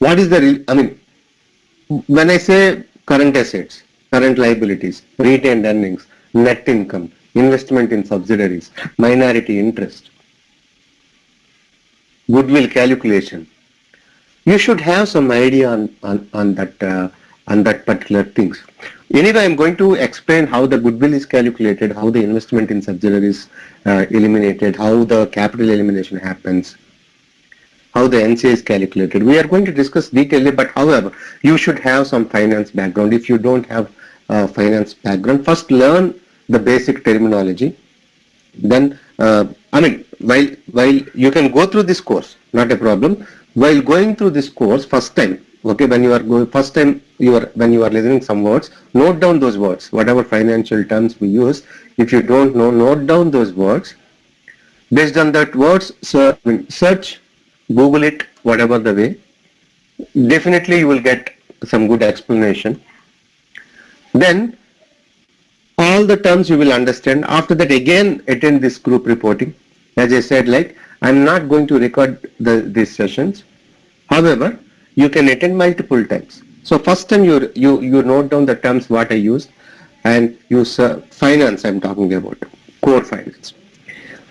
what is the, I mean, when I say current assets, current liabilities, retained earnings, net income, investment in subsidiaries, minority interest, goodwill calculation, you should have some idea on that particular things. Anyway, I'm going to explain how the goodwill is calculated, how the investment in subsidiaries eliminated, how the capital elimination happens, how the NCA is calculated. We are going to discuss detailedly, but however, you should have some finance background. If you don't have finance background, first learn the basic terminology. Then, I mean, while you can go through this course, not a problem. While going through this course, first time, okay, when you are going, first time when you are listening some words, note down those words, whatever financial terms we use. If you don't know, note down those words. Based on that words, search, Google it, whatever the way. Definitely you will get some good explanation. Then all the terms you will understand. After that, again attend this group reporting. As I said, like, I'm not going to record these sessions. However, you can attend multiple times. So first time you note down the terms what I used, and use finance I'm talking about, core finance.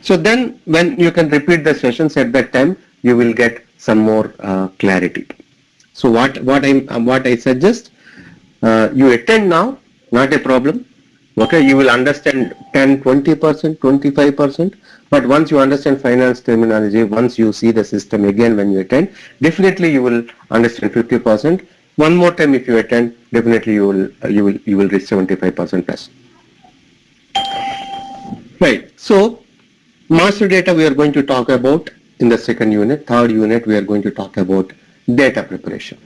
So then when you can repeat the sessions at that time, you will get some more clarity. So what I suggest, you attend now, not a problem. Okay, you will understand 10, 20%, 25%. But once you understand finance terminology, once you see the system again when you attend, definitely you will understand 50%. One more time if you attend, definitely you will reach 75% plus. Right. So master data we are going to talk about in the second unit. Third unit we are going to talk about data preparation.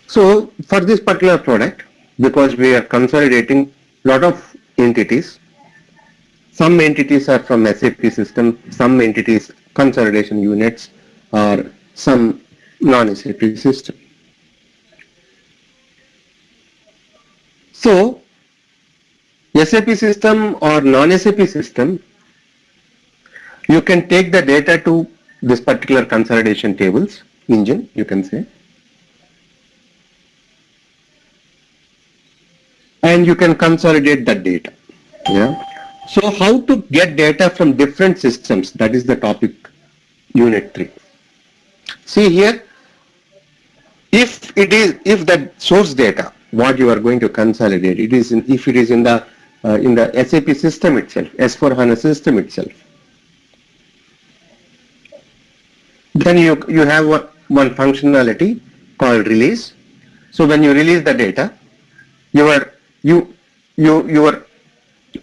So for this particular product, because we are consolidating lot of entities, some entities are from SAP system, some entities consolidation units, or some non-SAP system. So SAP system or non-SAP system, you can take the data to this particular consolidation tables engine, you can say, and you can consolidate that data. Yeah. So how to get data from different systems? That is the topic, unit 3. See here, if that source data, what you are going to consolidate, if it is in the SAP system itself, S4 HANA system itself, then you have one functionality called release. So when you release the data, your your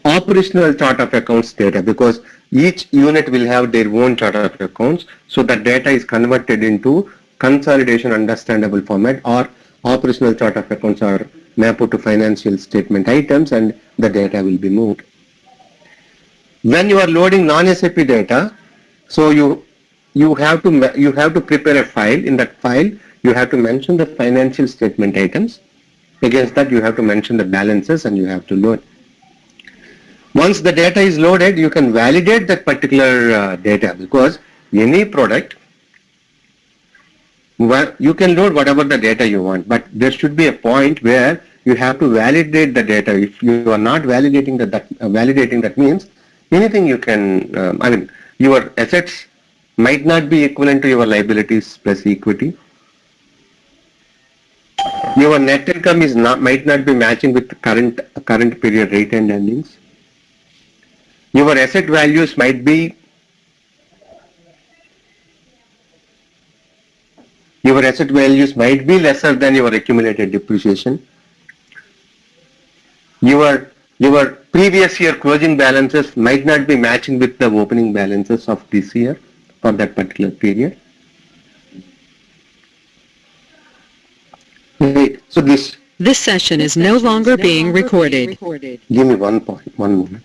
operational chart of accounts data, because each unit will have their own chart of accounts, so that data is converted into consolidation understandable format, or operational chart of accounts are mapped to financial statement items, and the data will be moved. When you are loading non-SAP data, so you have to prepare a file. In that file you have to mention the financial statement items. Against that you have to mention the balances, and you have to load. Once the data is loaded, you can validate that particular data, because any product, you can load whatever the data you want, but there should be a point where you have to validate the data. If you are not validating validating, that means anything you can, I mean, your assets might not be equivalent to your liabilities plus equity. Your net income might not be matching with current period retained earnings. Your asset values might be lesser than your accumulated depreciation. Your previous year closing balances might not be matching with the opening balances of this year for that particular period. Right. So This session is no longer being recorded. give me one moment.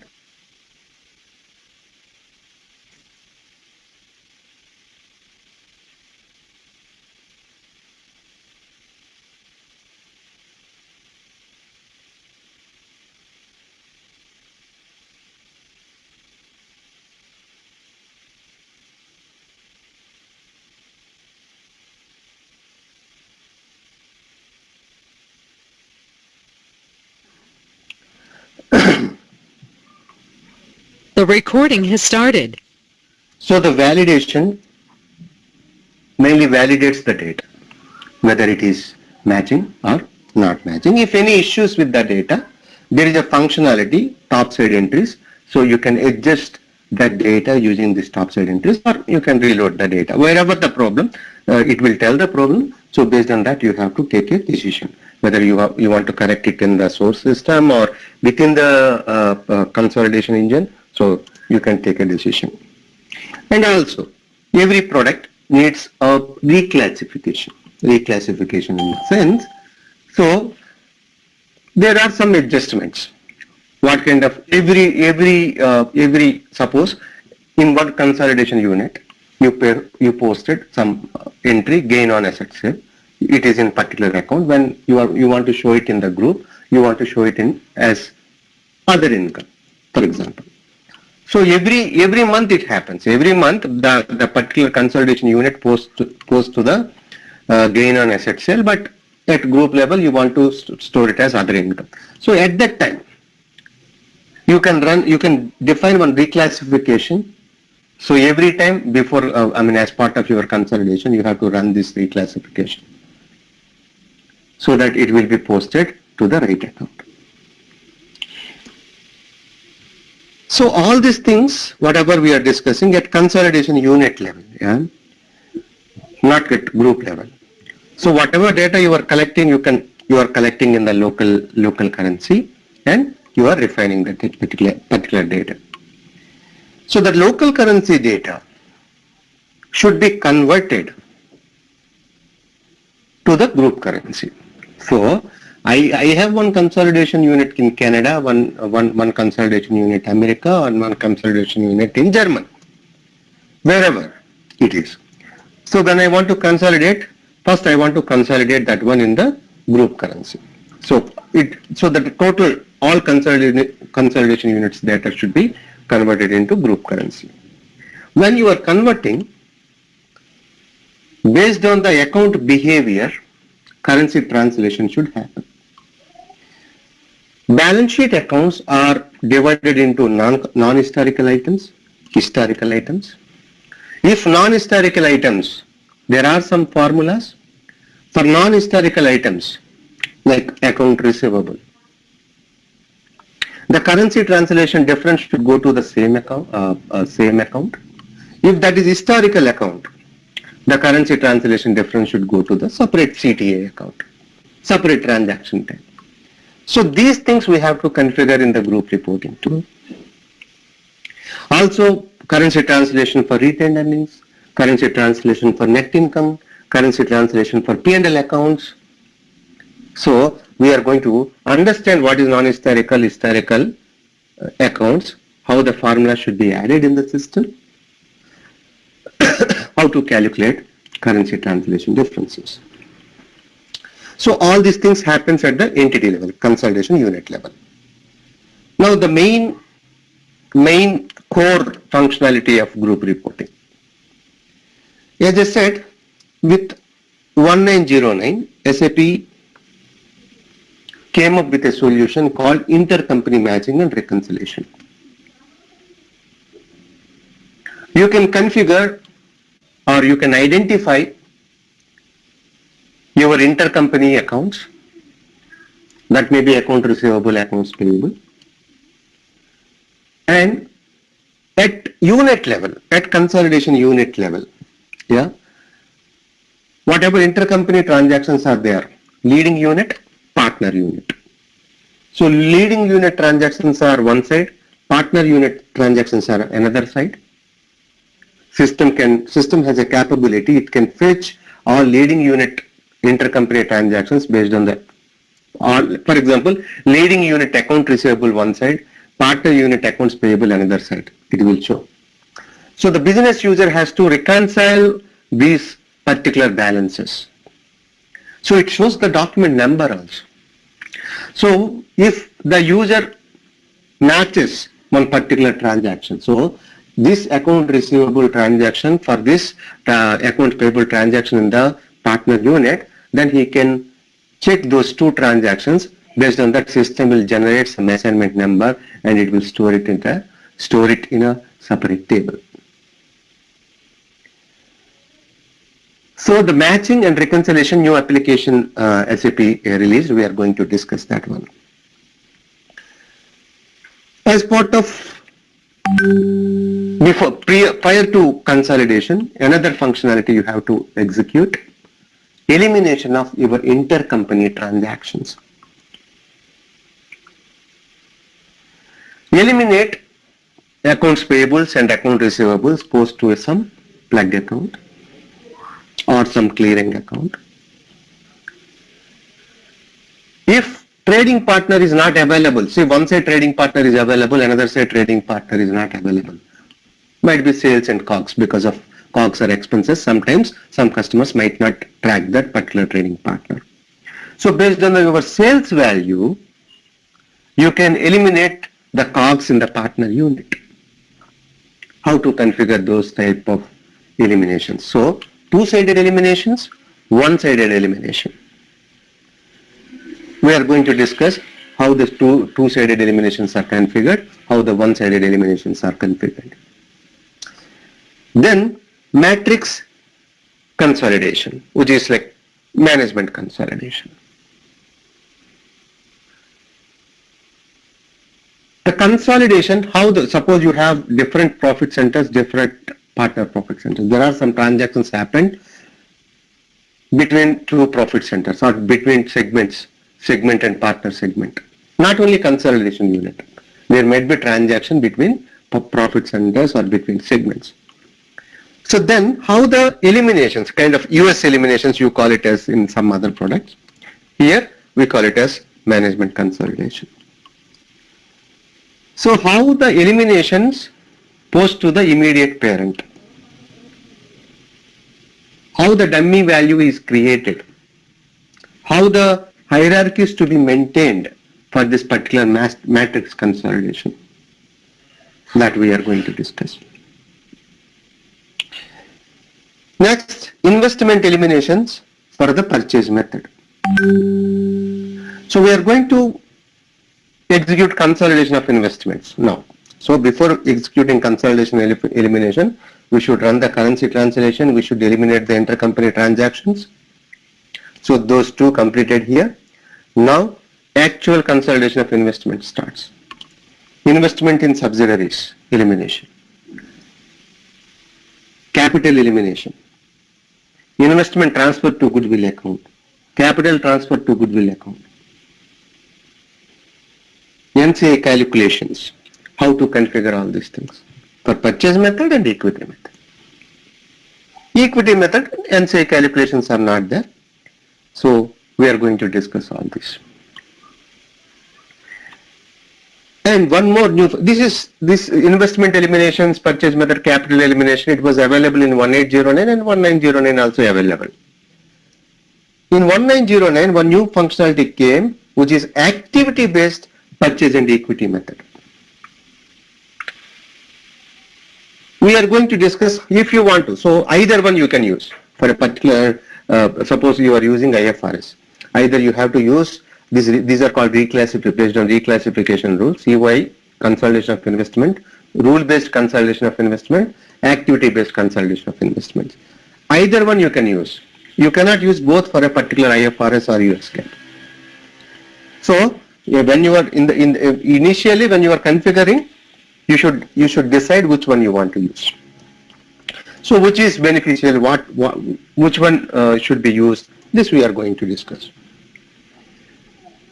The recording has started. So the validation mainly validates the data, whether it is matching or not matching. If any issues with the data, there is a functionality, topside entries, so you can adjust that data using this topside entries, or you can reload the data. Wherever the problem, it will tell the problem, so based on that you have to take a decision, whether you want to correct it in the source system or within the consolidation engine, so you can take a decision. And also, every product needs a reclassification in the sense, so there are some adjustments. What kind of every suppose in one consolidation unit you posted some entry gain on asset sale. It is in particular account. When you want to show it in the group, you want to show it in as other income, for example. So every month it happens. Every month the particular consolidation unit posts to the gain on asset sale, but at group level you want to store it as other income. So at that time you can define one reclassification. So every time before as part of your consolidation you have to run this reclassification so that it will be posted to the right account. So all these things, whatever we are discussing at consolidation unit level, not at group level. So whatever data you are collecting, you are collecting in the local currency, and you are refining that particular data. So the local currency data should be converted to the group currency. So I have one consolidation unit in Canada, one consolidation unit in America, and one consolidation unit in Germany, wherever it is. So when I want to consolidate, first I want to consolidate that one in the group currency. So the total all consolidation units data should be converted into group currency. When you are converting, based on the account behavior, currency translation should happen. Balance sheet accounts are divided into non-historical items, historical items. If non-historical items, there are some formulas. For non-historical items, like account receivable, the currency translation difference should go to the same account. If that is historical account, the currency translation difference should go to the separate CTA account, separate transaction type. So these things we have to configure in the group reporting tool. Also, currency translation for retained earnings, currency translation for net income, currency translation for P&L accounts. So we are going to understand what is non-historical, historical accounts, how the formula should be added in the system, how to calculate currency translation differences. So all these things happens at the entity level, consolidation unit level. Now the main core functionality of group reporting. As I said, with 1909, SAP came up with a solution called intercompany matching and reconciliation. You can configure or you can identify your intercompany accounts, that may be account receivable, accounts payable, and at unit level, at consolidation unit level, whatever intercompany transactions are there, leading unit, partner unit. So leading unit transactions are one side, partner unit transactions are another side. System has a capability, it can fetch all leading unit intercompany transactions based on the, for example, leading unit account receivable one side, partner unit accounts payable another side, it will show. So the business user has to reconcile these particular balances. So it shows the document number also. So if the user matches one particular transaction, so this account receivable transaction for this account payable transaction in the partner unit, then he can check those two transactions. Based on that, system will generate some assignment number and it will store it in the store it in a separate table. So the matching and reconciliation new application SAP released, we are going to discuss that one. As part of prior to consolidation, another functionality you have to execute, elimination of your intercompany transactions. Eliminate accounts payables and account receivables post to some plugged account or some clearing account. If trading partner is not available, say one side trading partner is available, another side trading partner is not available. Might be sales and COGS, because of COGS or expenses. Sometimes some customers might not track that particular trading partner. So based on your sales value, you can eliminate the COGS in the partner unit. How to configure those type of eliminations? So two-sided eliminations, one-sided elimination. We are going to discuss how the two-sided eliminations are configured, how the one-sided eliminations are configured. Then matrix consolidation, which is like management consolidation. The consolidation, suppose you have different profit centers, different partner profit centers. There are some transactions happened between two profit centers or between segments, segment and partner segment. Not only consolidation unit. There might be transaction between profit centers or between segments. So then how the eliminations, kind of US eliminations you call it as in some other products. Here we call it as management consolidation. So how the eliminations post to the immediate parent. How the dummy value is created. How the hierarchy is to be maintained for this particular matrix consolidation. That we are going to discuss. Next, investment eliminations for the purchase method. So we are going to execute consolidation of investments now. So before executing consolidation elimination, we should run the currency translation, we should eliminate the intercompany transactions. So those two completed here. Now actual consolidation of investment starts. Investment in subsidiaries elimination. Capital elimination. Investment transfer to goodwill account. Capital transfer to goodwill account. NCA calculations. How to configure all these things for purchase method and equity method. Equity method NCA calculations are not there. So we are going to discuss all this. And one more new, this investment eliminations, purchase method, capital elimination, it was available in 1809 and 1909 also available. In 1909, one new functionality came, which is activity based purchase and equity method. We are going to discuss if you want to. So either one you can use for a particular, suppose you are using IFRS. Either you have to use, these are called reclassification, based on reclassification rules, CY, consolidation of investment, rule-based consolidation of investment, activity-based consolidation of investments. Either one you can use. You cannot use both for a particular IFRS or US GAAP. So when you are initially when you are configuring, you should decide which one you want to use. So which is beneficial, which one should be used, this we are going to discuss.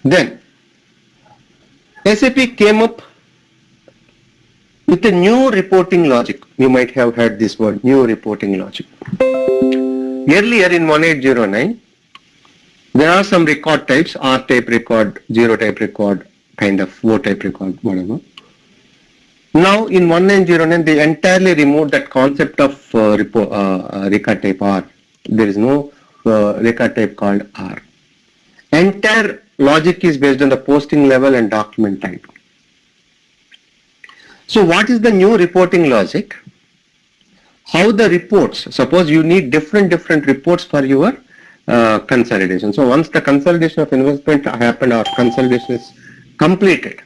Then SAP came up with a new reporting logic. You might have heard this word, new reporting logic. Earlier in 1809, there are some record types, R type record, 0 type record, kind of O type record, whatever. Now in 1909, they entirely removed that concept of record type R. There is no record type called R. Entire logic is based on the posting level and document type. So what is the new reporting logic? How the reports, suppose you need different reports for your consolidation. So once the consolidation of investment happened or consolidation is completed,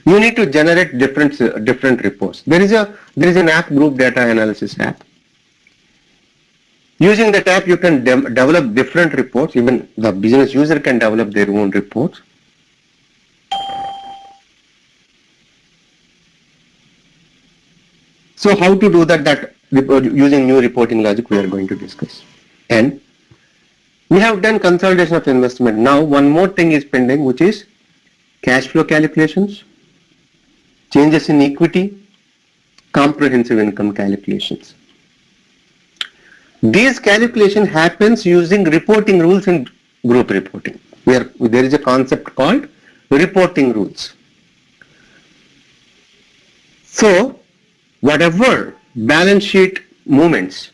You need to generate different reports. There is an app, group data analysis app. Using that app, you can develop different reports. Even the business user can develop their own reports. So how to do that using new reporting logic we are going to discuss. And we have done consolidation of investment. Now one more thing is pending, which is cash flow calculations, changes in equity, comprehensive income calculations. These calculation happens using reporting rules in group reporting, where there is a concept called reporting rules. So whatever balance sheet movements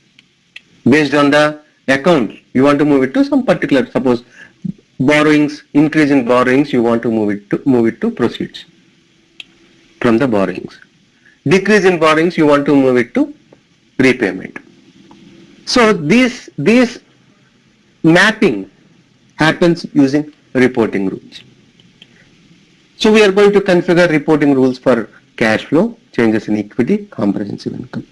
based on the account, you want to move it to some particular, suppose borrowings, increase in borrowings, you want to move it to proceeds from the borrowings. Decrease in borrowings, you want to move it to repayment. So this mapping happens using reporting rules. So we are going to configure reporting rules for cash flow, changes in equity, comprehensive income.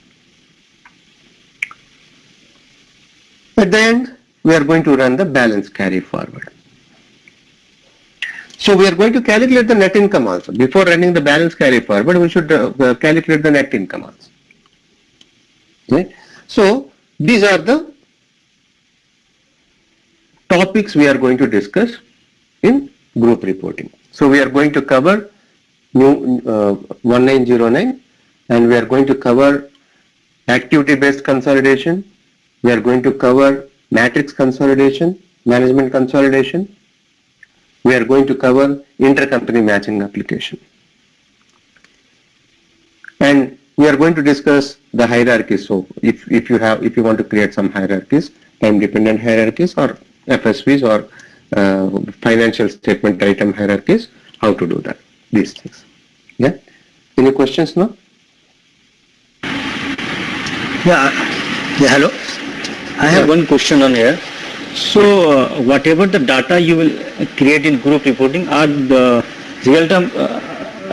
At the end, we are going to run the balance carry forward. So we are going to calculate the net income also. Before running the balance carry forward, we should calculate the net income also. Okay? So these are the topics we are going to discuss in group reporting. So we are going to cover new 1909, and we are going to cover activity based consolidation. We are going to cover matrix consolidation, management consolidation. We are going to cover intercompany matching application. And we are going to discuss the hierarchies. So if you want to create some hierarchies, time dependent hierarchies or FSVs or financial statement item hierarchies, how to do that, these things. Yeah. Any questions now? Yeah, hello. I have one question on here. So, whatever the data you will create in group reporting are the real-time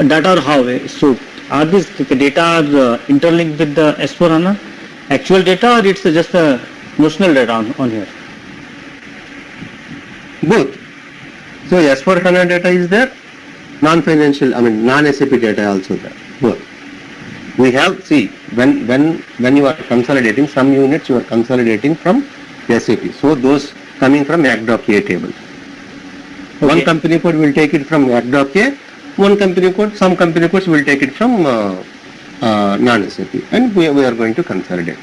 data or how? So, are these data are interlinked with the S4HANA actual data, or it's just a notional data on here? Both. So, S4HANA data is there, non-financial, non-SAP data also there. Both. We have, see, when you are consolidating some units, you are consolidating from SAP. So those coming from ACDOC table. Okay. One company code will take it from ACDOC, some company codes will take it from non-SAP, and we are going to consolidate.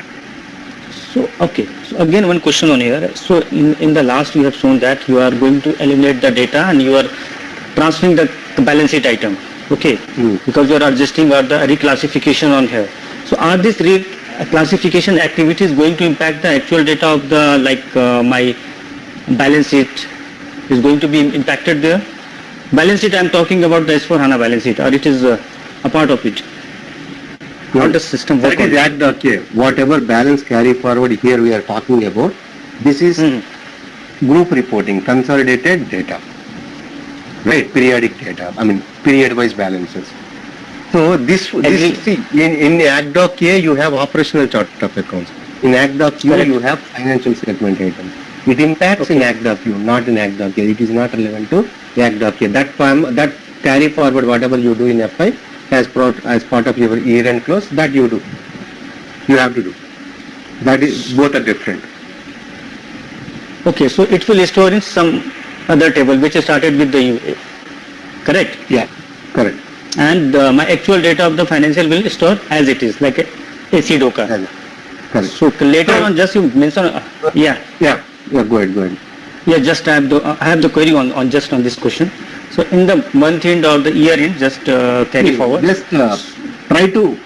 So, okay. So again, one question on here. So in the last you have shown that you are going to eliminate the data and you are transferring the balance sheet item. Okay, because you are adjusting or the reclassification on here. So are these reclassification activities going to impact the actual data of the my balance sheet is going to be impacted there? Balance sheet I am talking about the S4HANA balance sheet, or it is a part of it? How does system work? Okay. Whatever balance carry forward here we are talking about, this is group reporting, consolidated data. Right, periodic data, period-wise balances. So this see, in ACDOC A you have operational chart of accounts. In ACDOC U you have financial statement items. It impacts in ACDOC U, not in ACDOC A. It is not relevant to ACDOC A. That carry forward whatever you do in FI as part of your year-end close, that you do. You have to do. That is, both are different. Okay, so it will store in some other table which started with the UA, correct? Yeah, correct. And my actual data of the financial will store as it is, like a CDOCA. Correct. So later on, just you mention, Yeah, go ahead. Yeah, just I have the query on just on this question. So in the month end or the year end, just carry forward. Just try to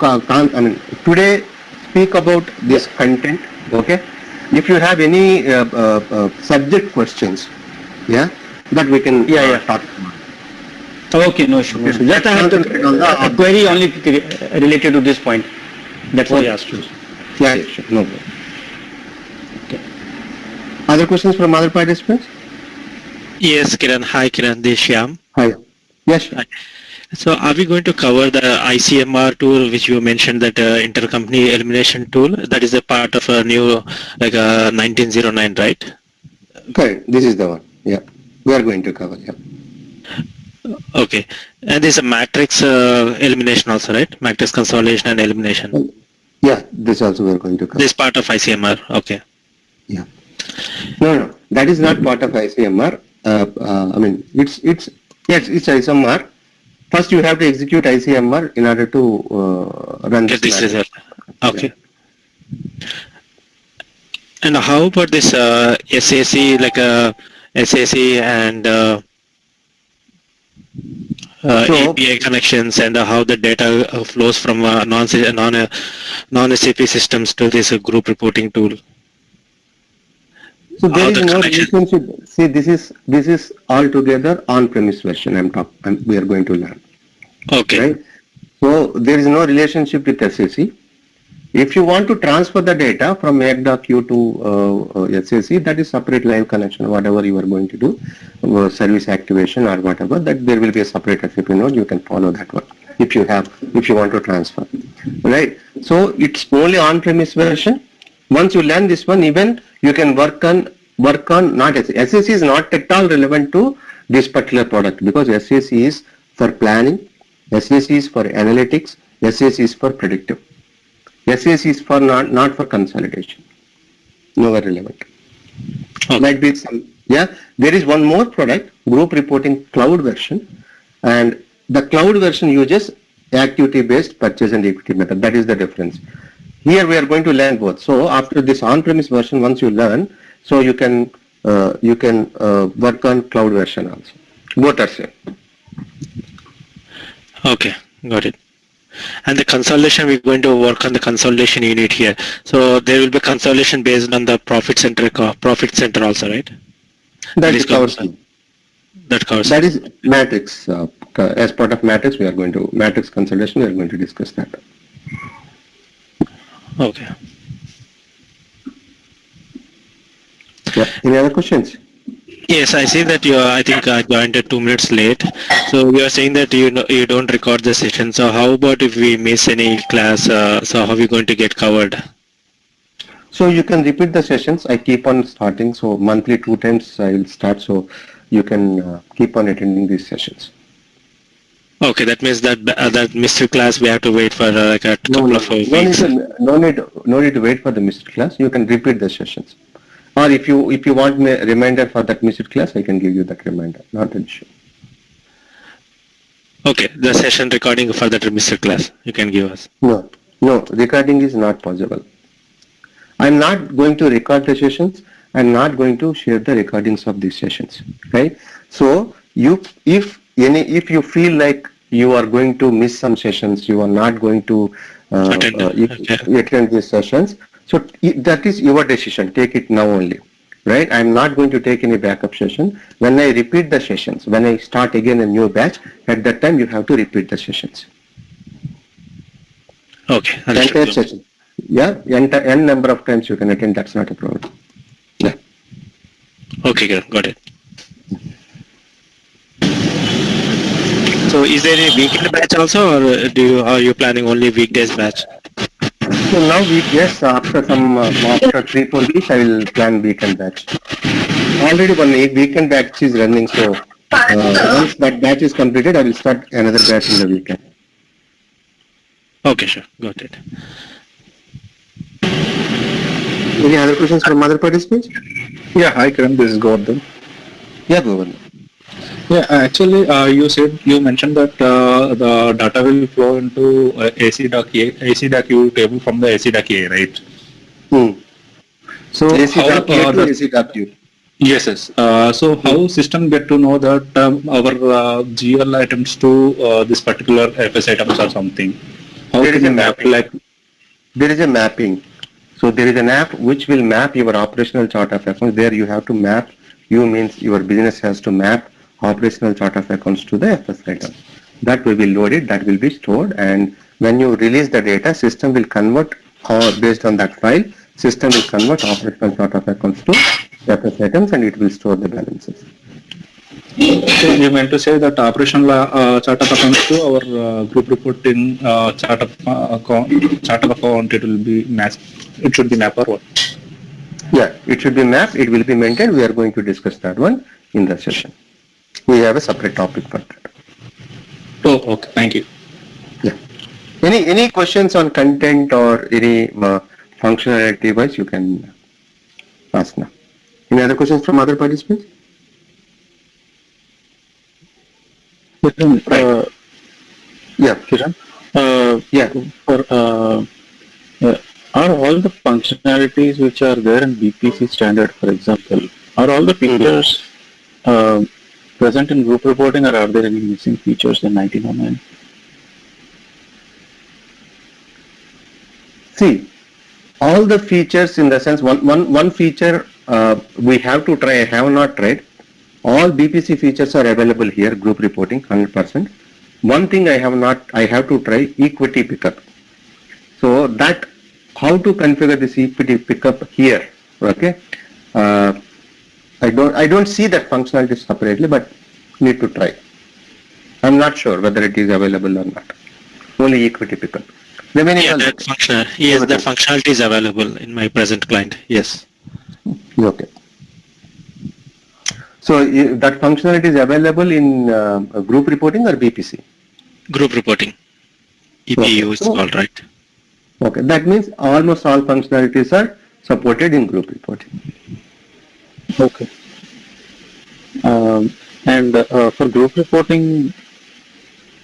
today speak about this content. Okay. If you have any subject questions, that we can talk about. Okay, no issue. Okay. Just I have a query only related to this point. That's why I asked you. Yeah, sure. No problem. Okay. Other questions from other participants? Yes, Kiran. Hi, Kiran. This is Shyam. Hi. Yes. Hi. So are we going to cover the ICMR tool, which you mentioned, that intercompany elimination tool? That is a part of a new, like 1909, right? Correct. This is the one. Yeah. We are going to cover. Yeah. Okay. And there's a matrix elimination also, right? Matrix consolidation and elimination. Yeah. This also we are going to cover. This part of ICMR. Okay. Yeah. No. That is not part of ICMR. I mean, it's ICMR. First, you have to execute ICMR in order to run Get this matrix. result. Okay. And how about this SAC, like SAC and So- API connections, and how the data flows from non-SAP systems to this group reporting tool? So there How is the no connection- relationship. See, this is altogether on-premise version. We are going to learn. Okay. Right? So there is no relationship with SAC. If you want to transfer the data from AirDoc to SAC, that is separate live connection, whatever you are going to do, service activation or whatever, that there will be a separate SAP node, you can follow that one if you want to transfer. Right? So it's only on-premise version. Once you learn this one, even you can work on not SAC. SAC is not at all relevant to this particular product, because SAC is for planning, SAC is for analytics, SAC is for predictive. SAC is for not for consolidation. Nowhere relevant. Okay. Might be some, yeah. There is one more product, group reporting cloud version, and the cloud version uses activity-based purchase and equity method. That is the difference. Here we are going to learn both. So after this on-premise version, once you learn, so you can work on cloud version also. Both are same. Okay, got it. And the consolidation, we're going to work on the consolidation unit here. So there will be consolidation based on the profit center also, right? That is is covers. covered. That covers. That is matrix. As part of matrix, we are going to matrix consolidation. We are going to discuss that. Okay. Yeah. Any other questions? Yes, I see that I think I joined 2 minutes late. So you are saying that you don't record the session. So how about if we miss any class? So how are we going to get covered? So you can repeat the sessions. I keep on starting. So monthly 2 times I will start. So you can keep on attending these sessions. Okay, that means that that missed class we have to wait for like a couple of weeks. No need to wait for the missed class. You can repeat the sessions. Or if you want me a reminder for that missed class, I can give you that reminder. Not an issue. Okay, the session recording for that missed class you can give us. No, recording is not possible. I'm not going to record the sessions. I'm not going to share the recordings of these sessions. Right? So if you feel like you are going to miss some sessions, you are not going to attend these sessions. So that is your decision. Take it now only. Right? I'm not going to take any backup session. When I repeat the sessions, when I start again a new batch, at that time you have to repeat the sessions. Okay. Entire session. Yeah, n number of times you can attend. That's not a problem. Yeah. Okay, good. Got it. So is there a weekend batch also, or are you planning only weekdays batch? So now yes, after 3-4 weeks, I will plan weekend batch. Already one weekend batch is running, so once that batch is completed, I will start another batch in the weekend. Okay, sure. Got it. Any other questions from other participants? Yeah, hi Karan, this is Gordon. Yeah, Governor. Yeah, actually, you mentioned that the data will flow into AC.U table from the AC.A, right? So AC.A to AC.U. Yes. So how system get to know that our GL items to this particular FS items or something? How There is can a you map mapping. There is a mapping. So there is an app which will map your operational chart of accounts. There you have to map. You means your business has to map operational chart of accounts to the FS item. That will be loaded, that will be stored, and when you release the data, system will convert, or based on that file, system will convert operational chart of accounts to FS items, and it will store the balances. So you meant to say that operational chart of accounts to our group reporting chart of account, it will be it should be map or what? Yeah, it should be mapped, it will be maintained. We are going to discuss that one in the session. We have a separate topic for that. Oh, okay. Thank you. Yeah. Any questions on content or any functionality wise, you can ask now. Any other questions from other participants? Kiran, Yeah. Kiran, Yeah. for are all the functionalities which are there in BPC standard, for example, are all the features present in group reporting, or are there any missing features in 1909? See, all the features in the sense, one feature we have to try, I have not tried. All BPC features are available here, group reporting, 100%. One thing I have to try, equity pickup. So that, how to configure this equity pickup here, okay? I don't see that functionality separately, but need to try. I'm not sure whether it is available or not. Only equity pickup. Remaining Yeah, all- that functionality is available in my present client. Yes. Okay. So that functionality is available in group reporting or BPC? Group reporting. EPU is So- all right. Okay, that means almost all functionalities are supported in group reporting. Okay. And for group reporting,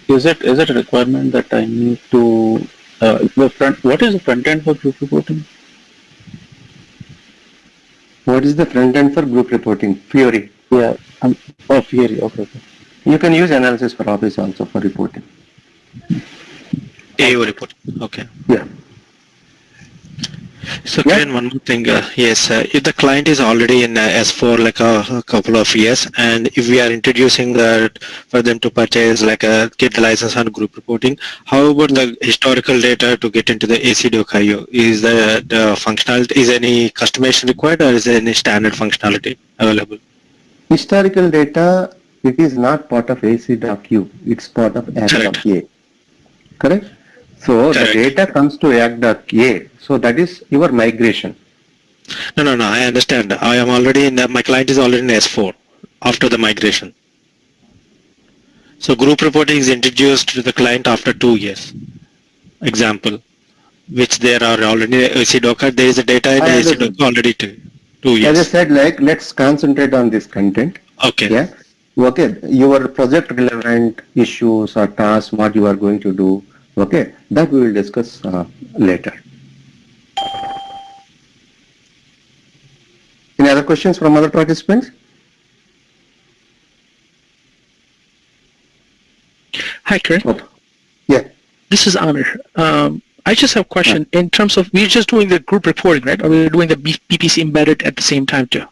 is it a requirement that I need to what is the front end for group reporting? What is the front end for group reporting? Fiori. Yeah, Fiori. Okay. You can use analysis for Office also for reporting. AO report. Okay. Yeah. So Yeah. Kiran, one more thing. Yes, if the client is already in S4 like a couple of years, and if we are introducing that for them to purchase get the license on group reporting, how about the historical data to get into the ACDoc.io? Is the functionality, is any customization required, or is there any standard functionality available? Historical data, it is not part of ACDoc.U. It's part of ACDoc.A. Correct? So the Correct. data comes to ACDoc.A. So that is your migration. No, I understand. I am already in, my client is already in S4 after the migration. So group reporting is introduced to the client after 2 years. Example, which there are already ACDoc, there is a data in I understand. ACDoc already 2 As I years. said, let's concentrate on this content. Okay. Yeah. Okay. Your project relevant issues or tasks, what you are going to do. Okay. That we will discuss later. Any other questions from other participants? Hi, Kiran. Okay. Yeah. This is Amir. I just have a question. In terms of, we're just doing the group reporting, right? Or we're doing the BPC embedded at the same time too?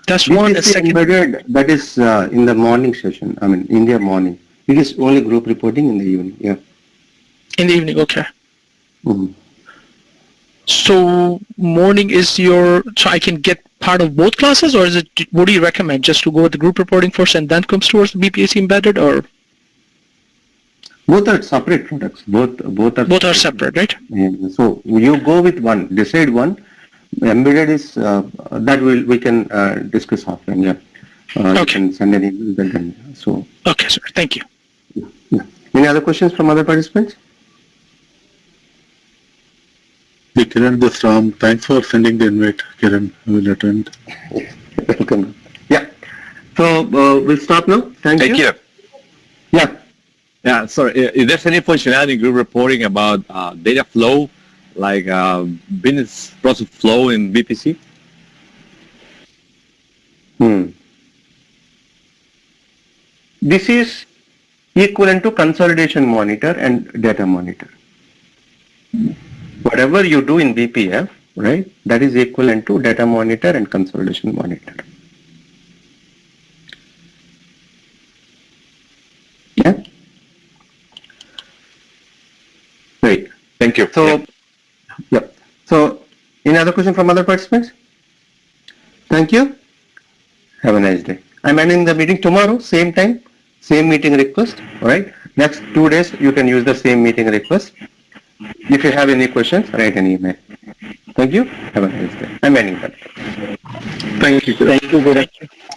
That's one. The BPC second, embedded, that is in the morning session. I mean, in the morning. It is only group reporting in the evening. Yeah. in the evening. Okay. Mhm. So morning is so I can get part of both classes, or is it, what do you recommend? Just to go with the group reporting first and then comes towards the BPC embedded, or Both are separate products. Both are separate, right? Yeah. So you go with one. Decide one. Embedded is that we can discuss offline. Yeah. You Okay. can send an email then. So Okay, sir. Thank you. yeah. Any other questions from other participants? Hey, Kiran, this Ram. Thanks for sending the invite, Kiran. We will attend. Welcome. Yeah. So we'll stop now. Thank Hey, you. Kiran. Yeah. Yeah, sorry. Is there any functionality in group reporting about data flow, like business process flow in BPC? This is equivalent to consolidation monitor and data monitor. Whatever you do in BPF, right, that is equivalent to data monitor and consolidation monitor. Yeah. Right. Thank you. So, yeah. So, any other question from other participants? Thank you. Have a nice day. I'm ending the meeting tomorrow, same time, same meeting request. All right. Next 2 days, you can use the same meeting request. If you have any questions, write an email. Thank you. Have a nice day. I'm ending that. Thank you. Thank you, Kiran.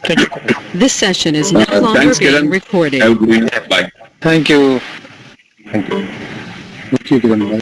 Thank you. This session is no longer Thanks, being Kiran. recorded. Have a good day. Bye. Thank you. Thank you. Thank you, Kiran. Bye.